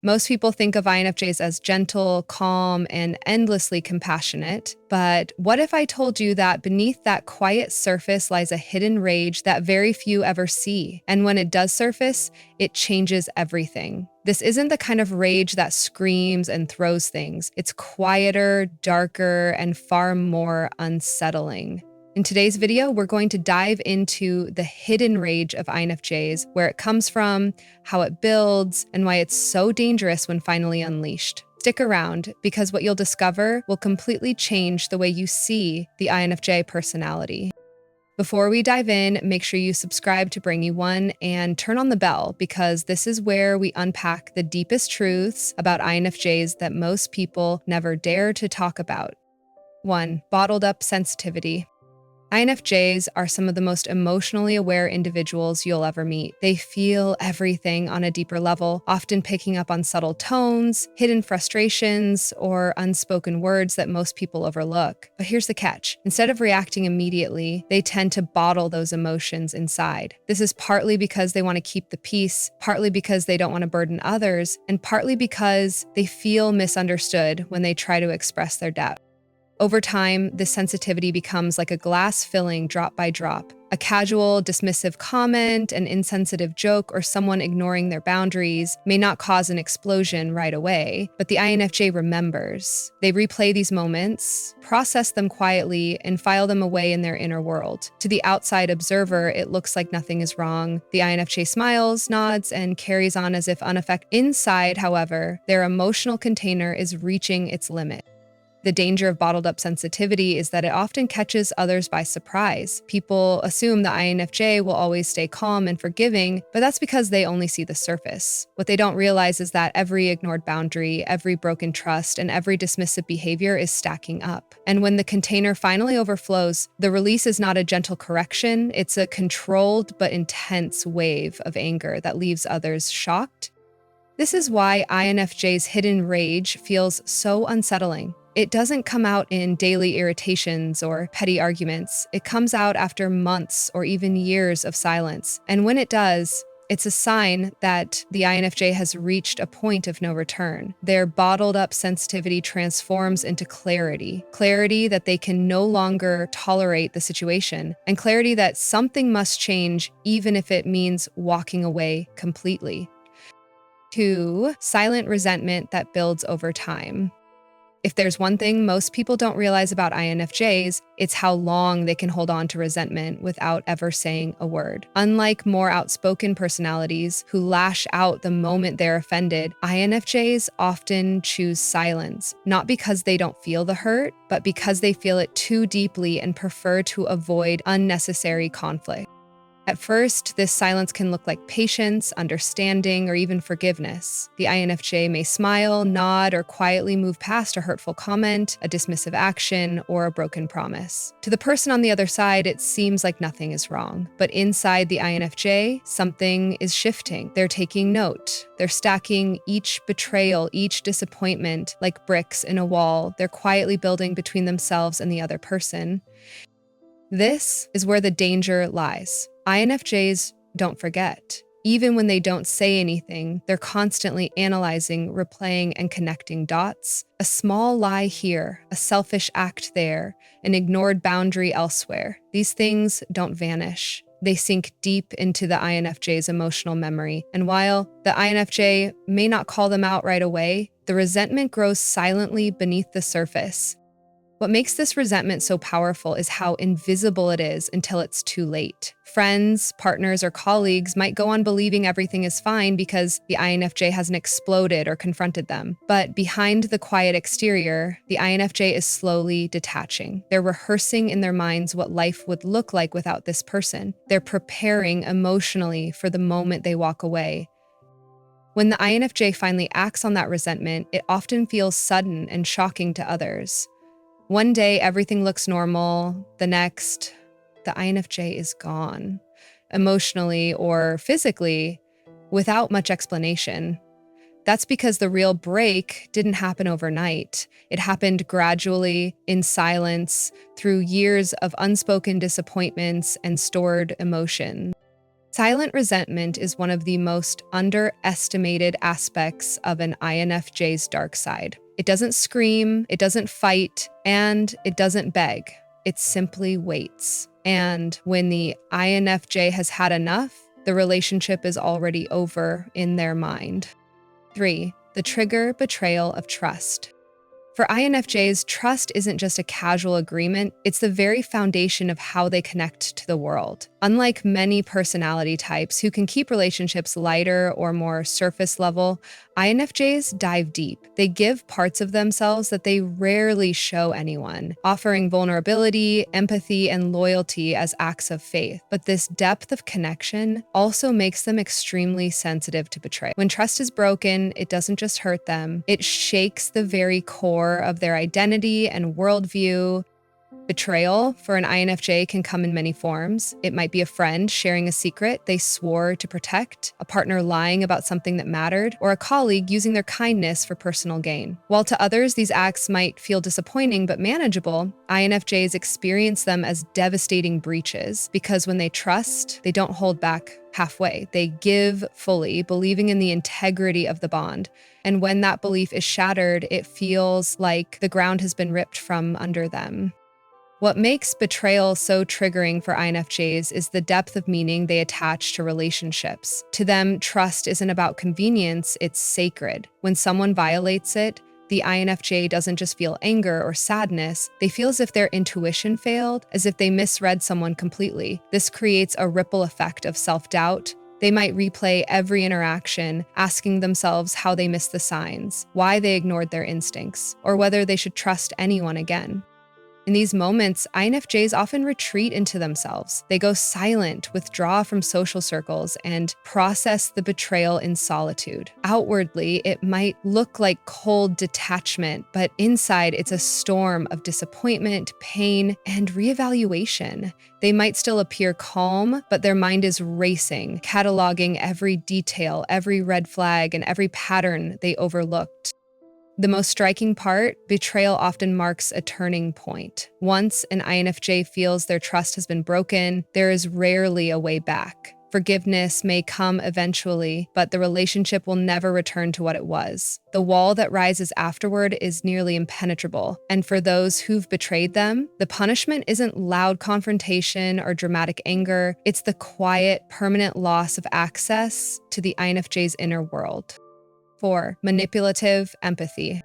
Most people think of INFJs as gentle, calm, and endlessly compassionate. But what if I told you that beneath that quiet surface lies a hidden rage that very few ever see? And when it does surface, it changes everything. This isn't the kind of rage that screams and throws things. It's quieter, darker, and far more unsettling. In today's video, we're going to dive into the hidden rage of INFJs, where it comes from, how it builds, and why it's so dangerous when finally unleashed. Stick around, because what you'll discover will completely change the way you see the INFJ personality. Before we dive in, make sure you subscribe to Brainy and turn on the bell, because this is where we unpack the deepest truths about INFJs that most people never dare to talk about. 1. Bottled up sensitivity. INFJs are some of the most emotionally aware individuals you'll ever meet. They feel everything on a deeper level, often picking up on subtle tones, hidden frustrations, or unspoken words that most people overlook. But here's the catch. Instead of reacting immediately, they tend to bottle those emotions inside. This is partly because they want to keep the peace, partly because they don't want to burden others, and partly because they feel misunderstood when they try to express their depth. Over time, this sensitivity becomes like a glass filling drop by drop. A casual, dismissive comment, an insensitive joke, or someone ignoring their boundaries may not cause an explosion right away, but the INFJ remembers. They replay these moments, process them quietly, and file them away in their inner world. To the outside observer, it looks like nothing is wrong. The INFJ smiles, nods, and carries on as if unaffected. Inside, however, their emotional container is reaching its limit. The danger of bottled up sensitivity is that it often catches others by surprise. People assume the INFJ will always stay calm and forgiving, but that's because they only see the surface. What they don't realize is that every ignored boundary, every broken trust, and every dismissive behavior is stacking up. And when the container finally overflows, the release is not a gentle correction, it's a controlled but intense wave of anger that leaves others shocked. This is why INFJ's hidden rage feels so unsettling. It doesn't come out in daily irritations or petty arguments. It comes out after months or even years of silence. And when it does, it's a sign that the INFJ has reached a point of no return. Their bottled up sensitivity transforms into clarity. Clarity that they can no longer tolerate the situation, and clarity that something must change even if it means walking away completely. 2. Silent resentment that builds over time. If there's one thing most people don't realize about INFJs, it's how long they can hold on to resentment without ever saying a word. Unlike more outspoken personalities who lash out the moment they're offended, INFJs often choose silence, not because they don't feel the hurt, but because they feel it too deeply and prefer to avoid unnecessary conflict. At first, this silence can look like patience, understanding, or even forgiveness. The INFJ may smile, nod, or quietly move past a hurtful comment, a dismissive action, or a broken promise. To the person on the other side, it seems like nothing is wrong. But inside the INFJ, something is shifting. They're taking note. They're stacking each betrayal, each disappointment, like bricks in a wall. They're quietly building between themselves and the other person. This is where the danger lies. INFJs don't forget. Even when they don't say anything, they're constantly analyzing, replaying, and connecting dots. A small lie here, a selfish act there, an ignored boundary elsewhere. These things don't vanish. They sink deep into the INFJ's emotional memory. And while the INFJ may not call them out right away, the resentment grows silently beneath the surface. What makes this resentment so powerful is how invisible it is until it's too late. Friends, partners, or colleagues might go on believing everything is fine because the INFJ hasn't exploded or confronted them. But behind the quiet exterior, the INFJ is slowly detaching. They're rehearsing in their minds what life would look like without this person. They're preparing emotionally for the moment they walk away. When the INFJ finally acts on that resentment, it often feels sudden and shocking to others. One day, everything looks normal. The next, the INFJ is gone, emotionally or physically, without much explanation. That's because the real break didn't happen overnight. It happened gradually, in silence, through years of unspoken disappointments and stored emotion. Silent resentment is one of the most underestimated aspects of an INFJ's dark side. It doesn't scream, it doesn't fight, and it doesn't beg. It simply waits. And when the INFJ has had enough, the relationship is already over in their mind. 3. The trigger betrayal of trust. For INFJs, trust isn't just a casual agreement, it's the very foundation of how they connect to the world. Unlike many personality types who can keep relationships lighter or more surface level, INFJs dive deep. They give parts of themselves that they rarely show anyone, offering vulnerability, empathy, and loyalty as acts of faith. But this depth of connection also makes them extremely sensitive to betrayal. When trust is broken, it doesn't just hurt them, it shakes the very core of their identity and worldview. Betrayal for an INFJ can come in many forms. It might be a friend sharing a secret they swore to protect, a partner lying about something that mattered, or a colleague using their kindness for personal gain. While to others these acts might feel disappointing but manageable, INFJs experience them as devastating breaches because when they trust, they don't hold back halfway. They give fully, believing in the integrity of the bond. And when that belief is shattered, it feels like the ground has been ripped from under them. What makes betrayal so triggering for INFJs is the depth of meaning they attach to relationships. To them, trust isn't about convenience, it's sacred. When someone violates it, the INFJ doesn't just feel anger or sadness, they feel as if their intuition failed, as if they misread someone completely. This creates a ripple effect of self-doubt. They might replay every interaction, asking themselves how they missed the signs, why they ignored their instincts, or whether they should trust anyone again. In these moments, INFJs often retreat into themselves. They go silent, withdraw from social circles, and process the betrayal in solitude. Outwardly, it might look like cold detachment, but inside it's a storm of disappointment, pain, and reevaluation. They might still appear calm, but their mind is racing, cataloging every detail, every red flag, and every pattern they overlooked. The most striking part, betrayal often marks a turning point. Once an INFJ feels their trust has been broken, there is rarely a way back. Forgiveness may come eventually, but the relationship will never return to what it was. The wall that rises afterward is nearly impenetrable, and for those who've betrayed them, the punishment isn't loud confrontation or dramatic anger, it's the quiet, permanent loss of access to the INFJ's inner world. 4. Manipulative empathy.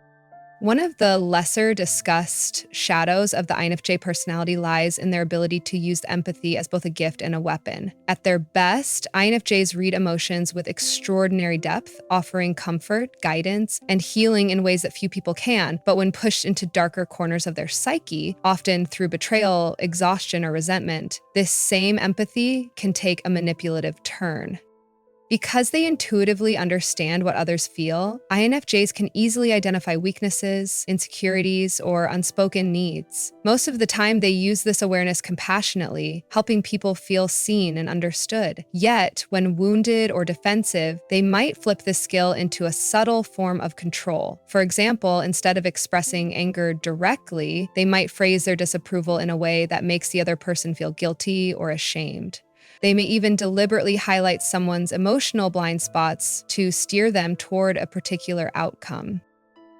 One of the lesser discussed shadows of the INFJ personality lies in their ability to use empathy as both a gift and a weapon. At their best, INFJs read emotions with extraordinary depth, offering comfort, guidance, and healing in ways that few people can. But when pushed into darker corners of their psyche, often through betrayal, exhaustion, or resentment, this same empathy can take a manipulative turn. Because they intuitively understand what others feel, INFJs can easily identify weaknesses, insecurities, or unspoken needs. Most of the time, they use this awareness compassionately, helping people feel seen and understood. Yet, when wounded or defensive, they might flip this skill into a subtle form of control. For example, instead of expressing anger directly, they might phrase their disapproval in a way that makes the other person feel guilty or ashamed. They may even deliberately highlight someone's emotional blind spots to steer them toward a particular outcome.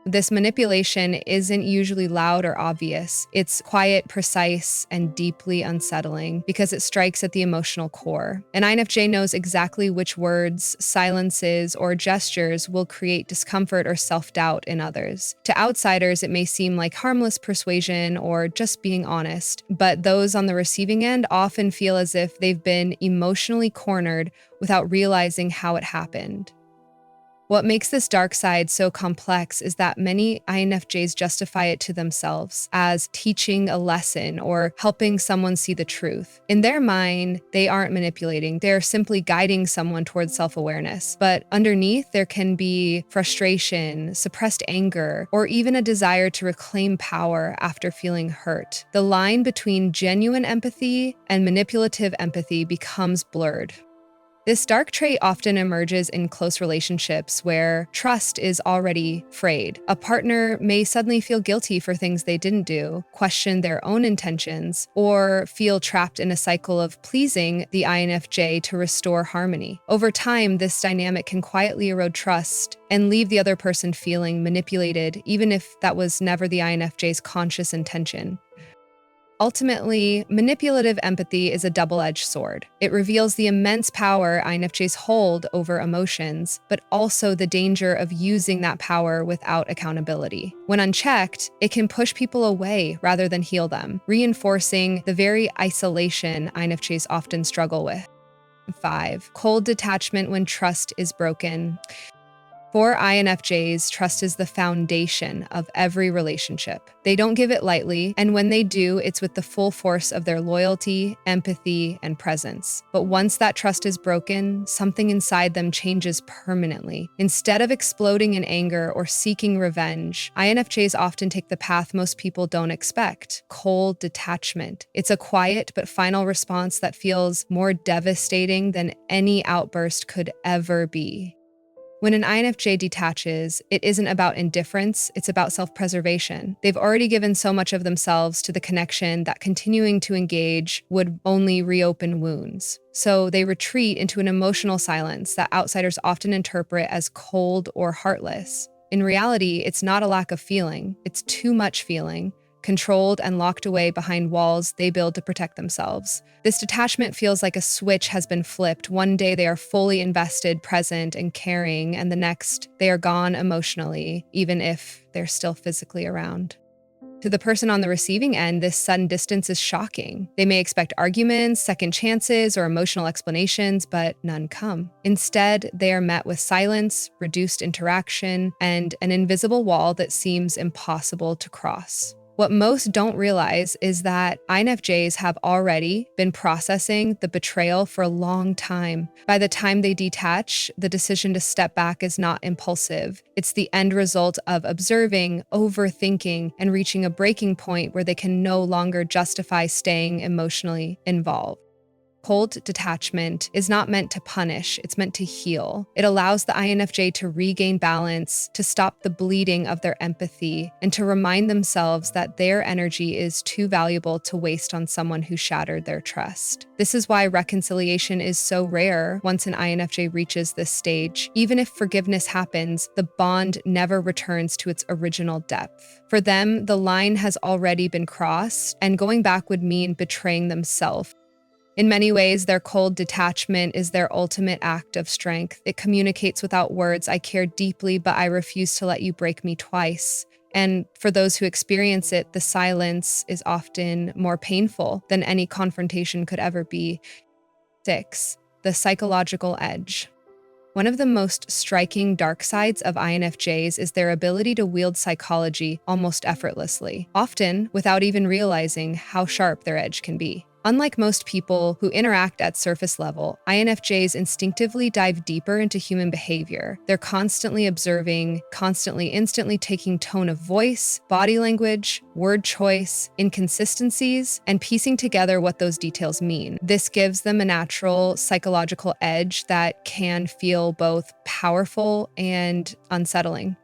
This manipulation isn't usually loud or obvious. It's quiet, precise, and deeply unsettling because it strikes at the emotional core. An INFJ knows exactly which words, silences, or gestures will create discomfort or self-doubt in others. To outsiders, it may seem like harmless persuasion or just being honest, but those on the receiving end often feel as if they've been emotionally cornered without realizing how it happened. What makes this dark side so complex is that many INFJs justify it to themselves as teaching a lesson or helping someone see the truth. In their mind, they aren't manipulating, they're simply guiding someone towards self-awareness. But underneath, there can be frustration, suppressed anger, or even a desire to reclaim power after feeling hurt. The line between genuine empathy and manipulative empathy becomes blurred. This dark trait often emerges in close relationships where trust is already frayed. A partner may suddenly feel guilty for things they didn't do, question their own intentions, or feel trapped in a cycle of pleasing the INFJ to restore harmony. Over time, this dynamic can quietly erode trust and leave the other person feeling manipulated, even if that was never the INFJ's conscious intention. Ultimately, manipulative empathy is a double-edged sword. It reveals the immense power INFJs hold over emotions, but also the danger of using that power without accountability. When unchecked, it can push people away rather than heal them, reinforcing the very isolation INFJs often struggle with. 5. Cold detachment when trust is broken. For INFJs, trust is the foundation of every relationship. They don't give it lightly, and when they do, it's with the full force of their loyalty, empathy, and presence. But once that trust is broken, something inside them changes permanently. Instead of exploding in anger or seeking revenge, INFJs often take the path most people don't expect: cold detachment. It's a quiet but final response that feels more devastating than any outburst could ever be. When an INFJ detaches, it isn't about indifference, it's about self-preservation. They've already given so much of themselves to the connection that continuing to engage would only reopen wounds. So they retreat into an emotional silence that outsiders often interpret as cold or heartless. In reality, it's not a lack of feeling, it's too much feeling, controlled and locked away behind walls they build to protect themselves. This detachment feels like a switch has been flipped. One day they are fully invested, present, and caring, and the next they are gone emotionally, even if they're still physically around. To the person on the receiving end, this sudden distance is shocking. They may expect arguments, second chances, or emotional explanations, but none come. Instead, they are met with silence, reduced interaction, and an invisible wall that seems impossible to cross. What most don't realize is that INFJs have already been processing the betrayal for a long time. By the time they detach, the decision to step back is not impulsive. It's the end result of observing, overthinking, and reaching a breaking point where they can no longer justify staying emotionally involved. Cold detachment is not meant to punish, it's meant to heal. It allows the INFJ to regain balance, to stop the bleeding of their empathy, and to remind themselves that their energy is too valuable to waste on someone who shattered their trust. This is why reconciliation is so rare once an INFJ reaches this stage. Even if forgiveness happens, the bond never returns to its original depth. For them, the line has already been crossed, and going back would mean betraying themselves. In many ways, their cold detachment is their ultimate act of strength. It communicates without words: I care deeply, but I refuse to let you break me twice. And for those who experience it, the silence is often more painful than any confrontation could ever be. 6. The psychological edge. One of the most striking dark sides of INFJs is their ability to wield psychology almost effortlessly, often without even realizing how sharp their edge can be. Unlike most people who interact at surface level, INFJs instinctively dive deeper into human behavior. They're constantly observing, instantly taking tone of voice, body language, word choice, inconsistencies, and piecing together what those details mean. This gives them a natural psychological edge that can feel both powerful and unsettling.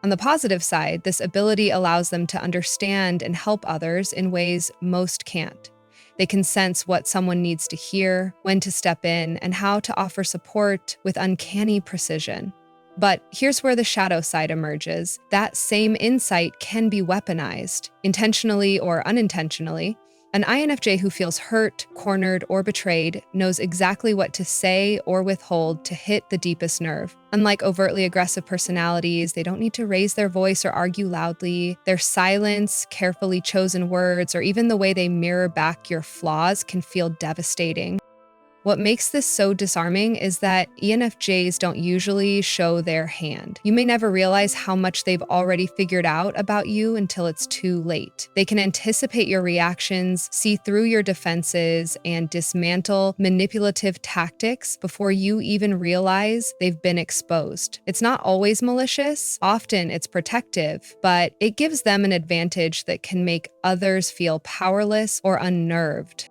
On the positive side, this ability allows them to understand and help others in ways most can't. They can sense what someone needs to hear, when to step in, and how to offer support with uncanny precision. But here's where the shadow side emerges. That same insight can be weaponized, intentionally or unintentionally. An INFJ who feels hurt, cornered, or betrayed knows exactly what to say or withhold to hit the deepest nerve. Unlike overtly aggressive personalities, they don't need to raise their voice or argue loudly. Their silence, carefully chosen words, or even the way they mirror back your flaws can feel devastating. What makes this so disarming is that ENFJs don't usually show their hand. You may never realize how much they've already figured out about you until it's too late. They can anticipate your reactions, see through your defenses, and dismantle manipulative tactics before you even realize they've been exposed. It's not always malicious, often it's protective, but it gives them an advantage that can make others feel powerless or unnerved.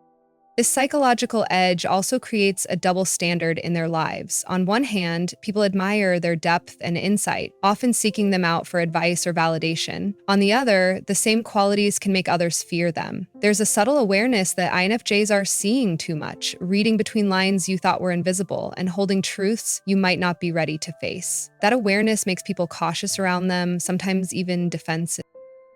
This psychological edge also creates a double standard in their lives. On one hand, people admire their depth and insight, often seeking them out for advice or validation. On the other, the same qualities can make others fear them. There's a subtle awareness that INFJs are seeing too much, reading between lines you thought were invisible, and holding truths you might not be ready to face. That awareness makes people cautious around them, sometimes even defensive.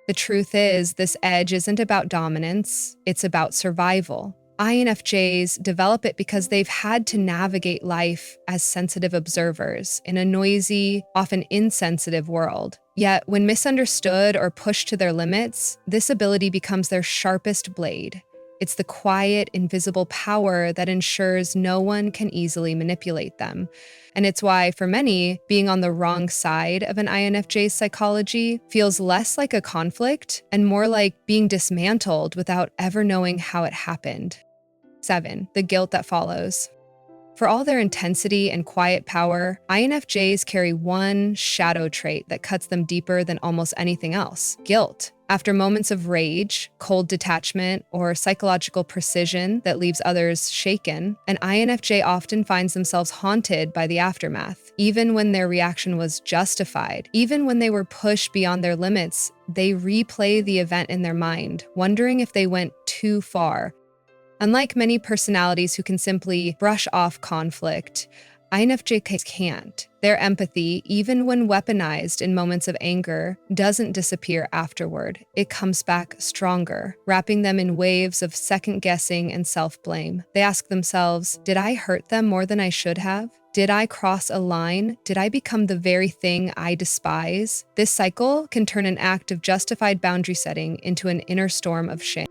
The truth is, this edge isn't about dominance, it's about survival. INFJs develop it because they've had to navigate life as sensitive observers in a noisy, often insensitive world. Yet, when misunderstood or pushed to their limits, this ability becomes their sharpest blade. It's the quiet, invisible power that ensures no one can easily manipulate them. And it's why, for many, being on the wrong side of an INFJ's psychology feels less like a conflict and more like being dismantled without ever knowing how it happened. 7. The guilt that follows. For all their intensity and quiet power, INFJs carry one shadow trait that cuts them deeper than almost anything else: guilt. After moments of rage, cold detachment, or psychological precision that leaves others shaken, an INFJ often finds themselves haunted by the aftermath. Even when their reaction was justified, even when they were pushed beyond their limits, they replay the event in their mind, wondering if they went too far. Unlike many personalities who can simply brush off conflict, INFJs can't. Their empathy, even when weaponized in moments of anger, doesn't disappear afterward. It comes back stronger, wrapping them in waves of second-guessing and self-blame. They ask themselves, did I hurt them more than I should have? Did I cross a line? Did I become the very thing I despise? This cycle can turn an act of justified boundary setting into an inner storm of shame.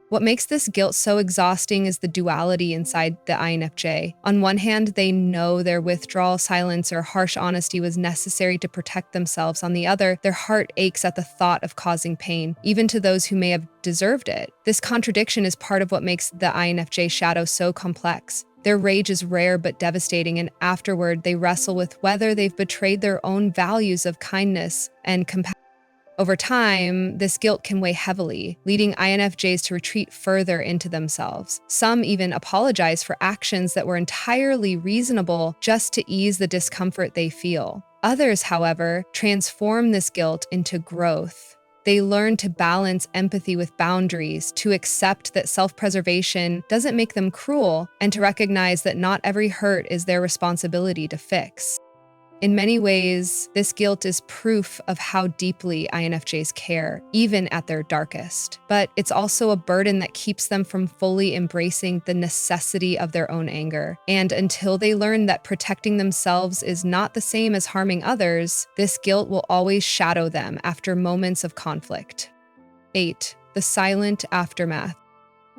What makes this guilt so exhausting is the duality inside the INFJ. On one hand, they know their withdrawal, silence, or harsh honesty was necessary to protect themselves. On the other, their heart aches at the thought of causing pain, even to those who may have deserved it. This contradiction is part of what makes the INFJ shadow so complex. Their rage is rare but devastating, and afterward, they wrestle with whether they've betrayed their own values of kindness and compassion. Over time, this guilt can weigh heavily, leading INFJs to retreat further into themselves. Some even apologize for actions that were entirely reasonable just to ease the discomfort they feel. Others, however, transform this guilt into growth. They learn to balance empathy with boundaries, to accept that self-preservation doesn't make them cruel, and to recognize that not every hurt is their responsibility to fix. In many ways, this guilt is proof of how deeply INFJs care, even at their darkest. But it's also a burden that keeps them from fully embracing the necessity of their own anger. And until they learn that protecting themselves is not the same as harming others, this guilt will always shadow them after moments of conflict. 8. The silent aftermath.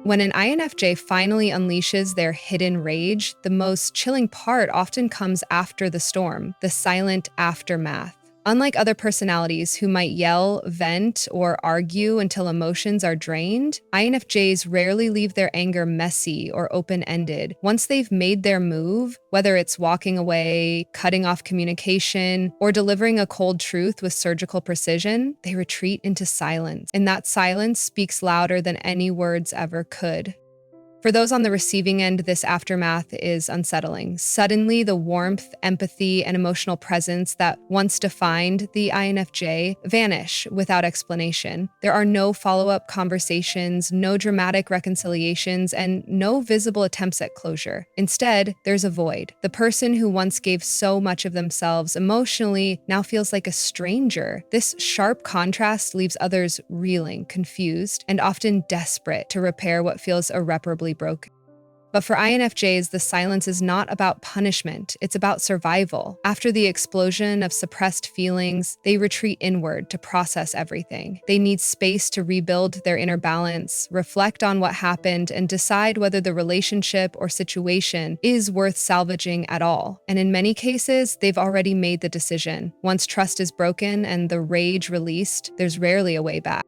When an INFJ finally unleashes their hidden rage, the most chilling part often comes after the storm, the silent aftermath. Unlike other personalities who might yell, vent, or argue until emotions are drained, INFJs rarely leave their anger messy or open-ended. Once they've made their move, whether it's walking away, cutting off communication, or delivering a cold truth with surgical precision, they retreat into silence. And that silence speaks louder than any words ever could. For those on the receiving end, this aftermath is unsettling. Suddenly, the warmth, empathy, and emotional presence that once defined the INFJ vanish without explanation. There are no follow-up conversations, no dramatic reconciliations, and no visible attempts at closure. Instead, there's a void. The person who once gave so much of themselves emotionally now feels like a stranger. This sharp contrast leaves others reeling, confused, and often desperate to repair what feels irreparably broken. But for INFJs, the silence is not about punishment, it's about survival. After the explosion of suppressed feelings, they retreat inward to process everything. They need space to rebuild their inner balance, reflect on what happened, and decide whether the relationship or situation is worth salvaging at all. And in many cases, they've already made the decision. Once trust is broken and the rage released, there's rarely a way back.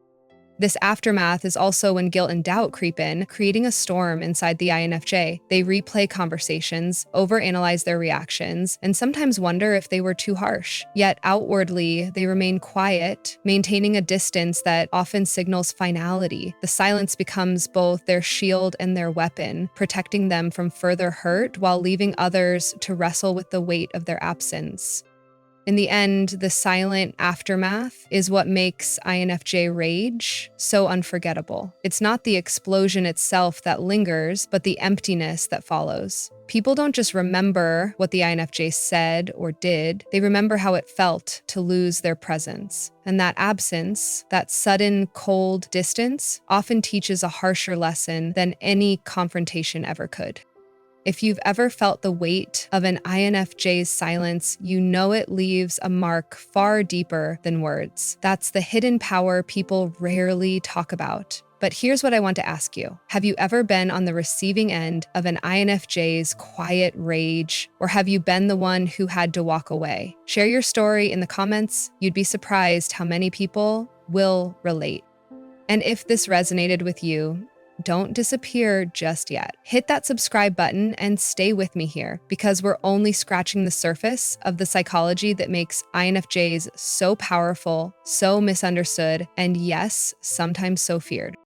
This aftermath is also when guilt and doubt creep in, creating a storm inside the INFJ. They replay conversations, overanalyze their reactions, and sometimes wonder if they were too harsh. Yet outwardly, they remain quiet, maintaining a distance that often signals finality. The silence becomes both their shield and their weapon, protecting them from further hurt while leaving others to wrestle with the weight of their absence. In the end, the silent aftermath is what makes INFJ rage so unforgettable. It's not the explosion itself that lingers, but the emptiness that follows. People don't just remember what the INFJ said or did, they remember how it felt to lose their presence. And that absence, that sudden cold distance, often teaches a harsher lesson than any confrontation ever could. If you've ever felt the weight of an INFJ's silence, you know it leaves a mark far deeper than words. That's the hidden power people rarely talk about. But here's what I want to ask you. Have you ever been on the receiving end of an INFJ's quiet rage, or have you been the one who had to walk away? Share your story in the comments. You'd be surprised how many people will relate. And if this resonated with you, don't disappear just yet. Hit that subscribe button and stay with me here, because we're only scratching the surface of the psychology that makes INFJs so powerful, so misunderstood, and yes, sometimes so feared.